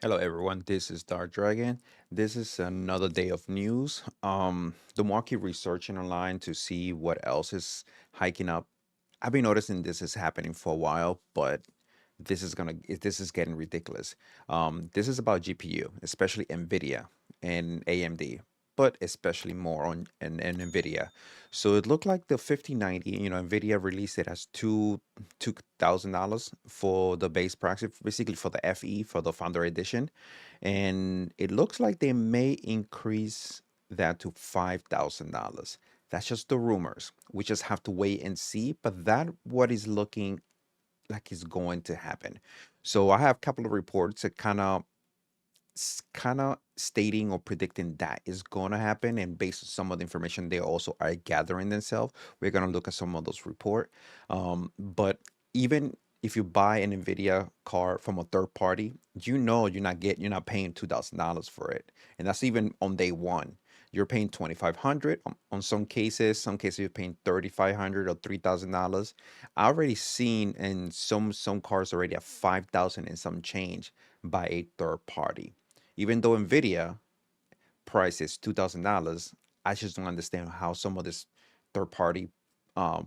Hello everyone, this is Dark Dragon. This is another day of news. The market researching online to see what else is hiking up. I've been noticing this is happening for a while, but this is getting ridiculous. This is about GPU, especially NVIDIA and AMD, but especially more on in NVIDIA. So it looked like the 5090, NVIDIA released it as $2,000 for the base price, basically for the FE for the Founder Edition, and it looks like they may increase that to $5,000. That's just the rumors. We just have to wait and see, but that what is looking like is going to happen. So I have a couple of reports that kind of stating or predicting that is going to happen, and based on some of the information they also are gathering themselves, we're going to look at some of those report. But even if you buy an Nvidia card from a third party, you're not paying $2,000 for it, and that's even on day one. You're paying 2,500 on some cases you're paying 3,500 or $3,000. I already seen in some cars already at 5,000 and some change by a third party. Even though Nvidia price is $2,000, I just don't understand how some of these third party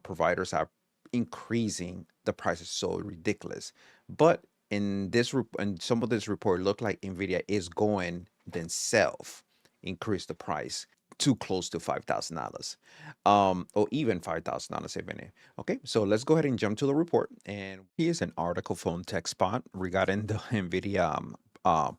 providers are increasing the prices so ridiculous. But in some of this report, look like Nvidia is going themselves increase the price too close to $5,000, or even $5,000 even. Okay, so let's go ahead and jump to the report. And here's an article from TechSpot regarding the Nvidia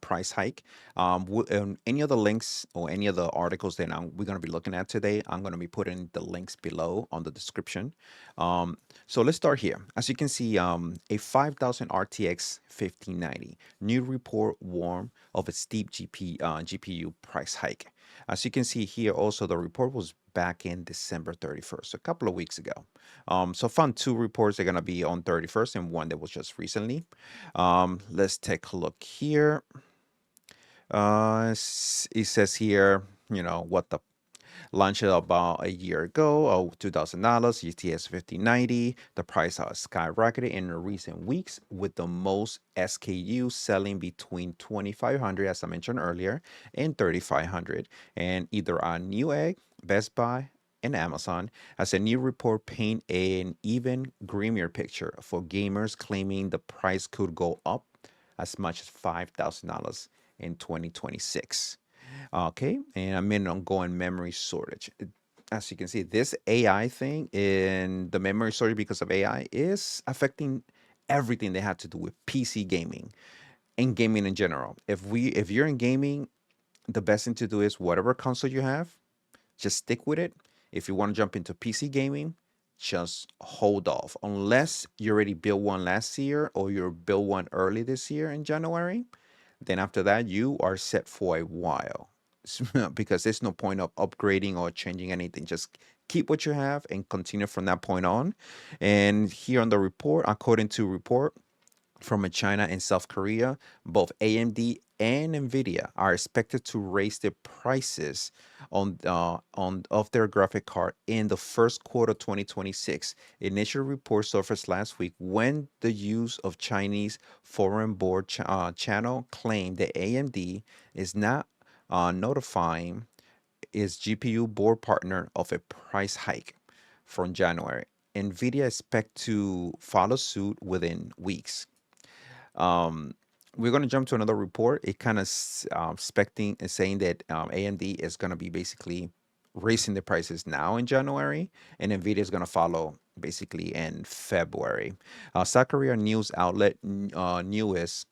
price hike. Any of the links or any of the articles that we're going to be looking at today, I'm going to be putting the links below on the description. So let's start here. As you can see, a 5000 RTX 1590 new report warned of a steep GPU price hike. As you can see here, also the report was back in December 31st, a couple of weeks ago. So I found two reports that are going to be on 31st and one that was just recently. Let's take a look here. It says here, what the launched about a year ago, $2,000, UTS 5090. The price has skyrocketed in recent weeks, with the most SKU selling between 2,500, as I mentioned earlier, and 3,500. And either on Newegg, Best Buy, and Amazon, as a new report paint an even grimmer picture for gamers, claiming the price could go up as much as $5,000 in 2026. Okay, and I'm in ongoing memory shortage. As you can see, this AI thing in the memory shortage because of AI is affecting everything they have to do with PC gaming and gaming in general. If you're in gaming, the best thing to do is whatever console you have, just stick with it. If you want to jump into PC gaming, just hold off unless you already built one last year or you built one early this year in January. Then after that, you are set for a while because there's no point of upgrading or changing anything. Just keep what you have and continue from that point on. And here on the report, according to report from China and South Korea, both AMD and Nvidia are expected to raise their prices on of their graphic card in the first quarter 2026. Initial reports surfaced last week when the use of Chinese foreign board channel claimed that AMD is not notifying its GPU board partner of a price hike from January. Nvidia expect to follow suit within weeks. Um, we're going to jump to another report. It kind of expecting and saying that AMD is going to be basically raising the prices now in January, and Nvidia is going to follow basically in February. South Korea news outlet News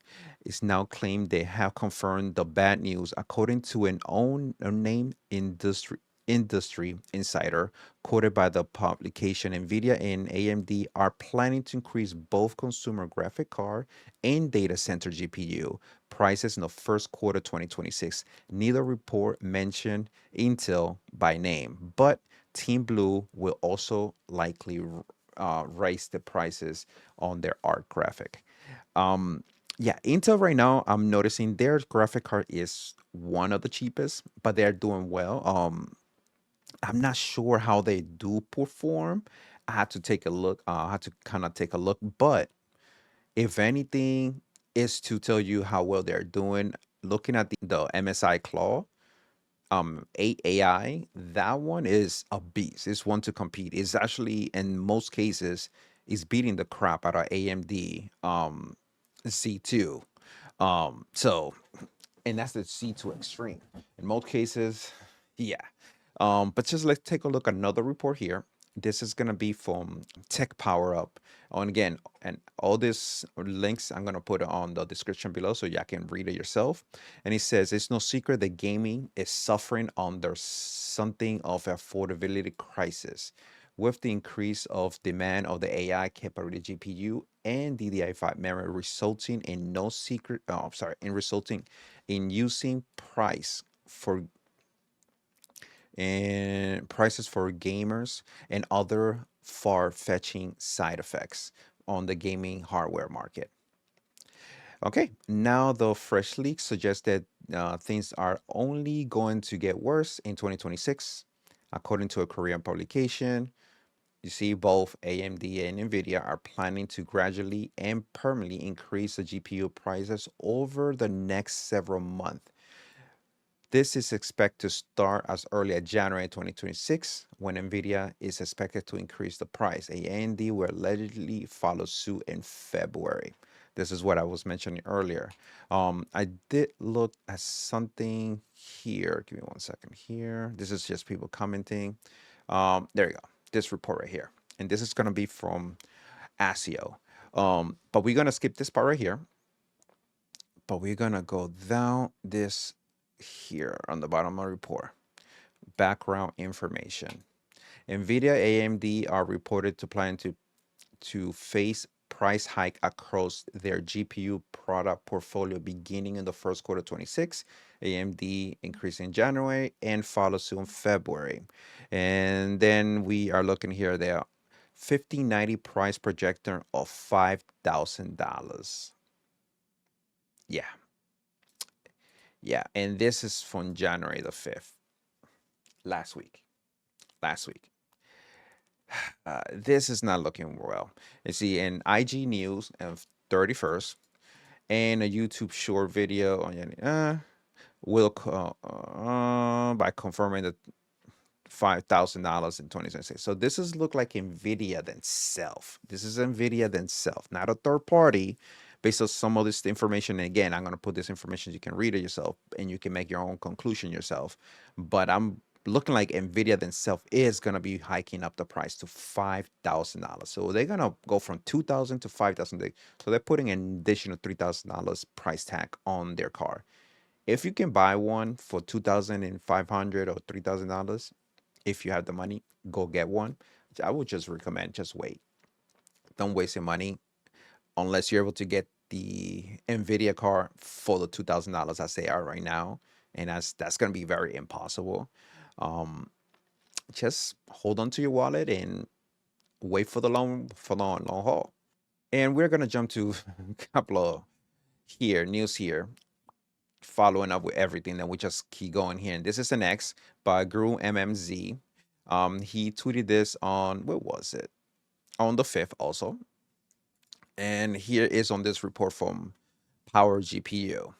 is now claimed they have confirmed the bad news, according to an unnamed industry insider quoted by the publication. Nvidia and AMD are planning to increase both consumer graphic card and data center GPU prices in the first quarter 2026. Neither report mentioned Intel by name, but Team Blue will also likely raise the prices on their art graphic. Um, yeah, Intel right now, I'm noticing their graphic card is one of the cheapest, but they're doing well. I'm not sure how they do perform. I had to take a look. I had to kind of take a look, but if anything, is to tell you how well they're doing. Looking at the MSI Claw, 8 AI, that one is a beast. It's one to compete. It's actually in most cases is beating the crap out of AMD C2. So and that's the C2 Extreme. In most cases, yeah. But just let's take a look at another report here. This is gonna be from Tech Power Up. And again, and all these links I'm gonna put on the description below so y'all can read it yourself. And it says it's no secret that gaming is suffering under something of affordability crisis. With the increase of demand of the AI capability GPU and DDR5 memory resulting in no secret, oh, I'm sorry, in resulting in using for prices for gamers and other far-fetching side effects on the gaming hardware market. Okay, now the fresh leaks suggest that things are only going to get worse in 2026. According to a Korean publication, you see both AMD and Nvidia are planning to gradually and permanently increase the GPU prices over the next several months. This is expected to start as early as January 2026, when Nvidia is expected to increase the price. AMD will allegedly follow suit in February. This is what I was mentioning earlier. I did look at something here. Give me one second here. This is just people commenting. There you go. This report right here. And this is going to be from ASIO. But we're going to skip this part right here. But we're going to go down this here on the bottom of the report. Background information. NVIDIA AMD are reported to plan to face price hike across their GPU product portfolio beginning in the first quarter 26. AMD increase in January and follow soon February. And then we are looking here there 5090 price projector of $5,000. Yeah. Yeah, and this is from January the 5th, last week. Last week. This is not looking well. You see, in IG News of 31st and a YouTube short video on by confirming that $5,000 in 2026. So this is look like Nvidia themselves. This is Nvidia themselves, not a third party. Based on some of this information, and again, I'm going to put this information, you can read it yourself and you can make your own conclusion yourself. But I'm looking like Nvidia themselves is going to be hiking up the price to $5,000. So they're going to go from 2,000 to 5,000. So they're putting an additional $3,000 price tag on their car. If you can buy one for 2,500 or $3,000, if you have the money, go get one. I would just recommend just wait. Don't waste your money unless you're able to get the Nvidia card for the $2,000 as they are right now, and that's going to be very impossible. Um, just hold on to your wallet and wait for the long haul. And we're gonna jump to a couple of news here, following up with everything. Then we just keep going here. And this is an X by Guru MMZ. He tweeted this on what was it? On the 5th also. And here is on this report from Power GPU.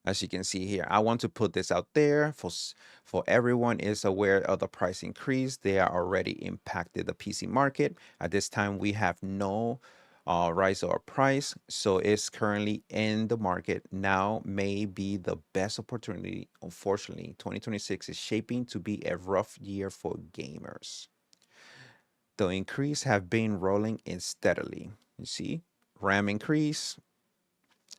As you can see here, I want to put this out there for everyone is aware of the price increase. They are already impacted the PC market. At this time, we have no rise or price, so it's currently in the market. Now may be the best opportunity. Unfortunately, 2026 is shaping to be a rough year for gamers. The increase have been rolling in steadily. You see, RAM increase,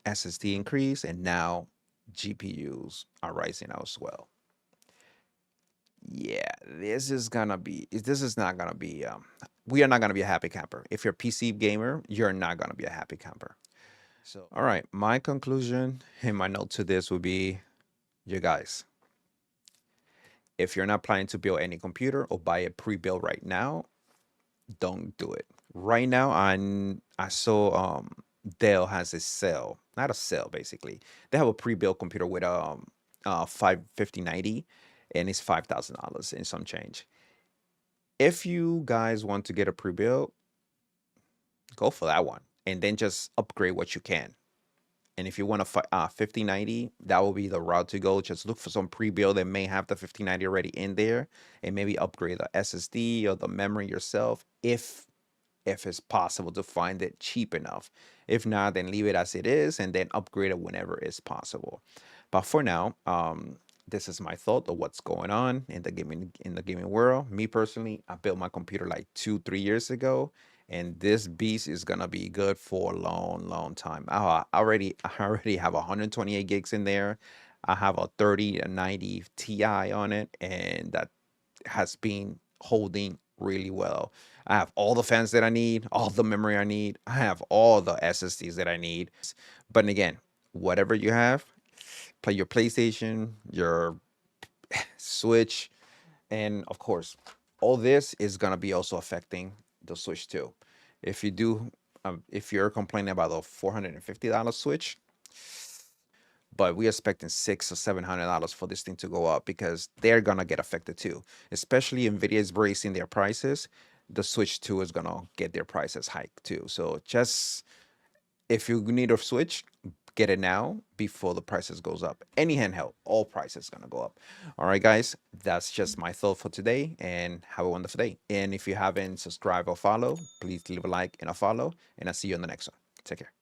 SSD increase, and now GPUs are rising as well. Yeah, this is not gonna be we are not gonna be a happy camper. If you're a PC gamer, you're not gonna be a happy camper. So all right, my conclusion and my note to this would be, you guys, if you're not planning to build any computer or buy a pre-built right now, don't do it. Right now, I saw Dell has a sale, not a sale basically. They have a pre-built computer with 5090 and it's $5,000 and some change. If you guys want to get a pre-built, go for that one and then just upgrade what you can. And if you want a 5090, that will be the route to go. Just look for some pre-build that may have the 5090 already in there, and maybe upgrade the SSD or the memory yourself if it's possible to find it cheap enough. If not, then leave it as it is and then upgrade it whenever it's possible. But for now, this is my thought of what's going on in the gaming world. Me personally, I built my computer like 2 3 years ago, and this beast is gonna be good for a long, long time. I already have 128 gigs in there. I have a 3090 Ti on it, and that has been holding really well. I have all the fans that I need, all the memory I need. I have all the SSDs that I need. But again, whatever you have, play your PlayStation, your Switch, and of course, all this is gonna be also affecting the Switch too. If you're complaining about the $450 Switch, but we're expecting $600 or $700 for this thing to go up because they're gonna get affected too. Especially Nvidia is raising their prices. The Switch 2 is gonna get their prices hiked too. So just if you need a Switch, get it now before the prices goes up. Any handheld, all prices gonna go up. All right, guys, that's just my thought for today, and have a wonderful day. And if you haven't subscribed or follow, please leave a like and a follow, and I'll see you on the next one. Take care.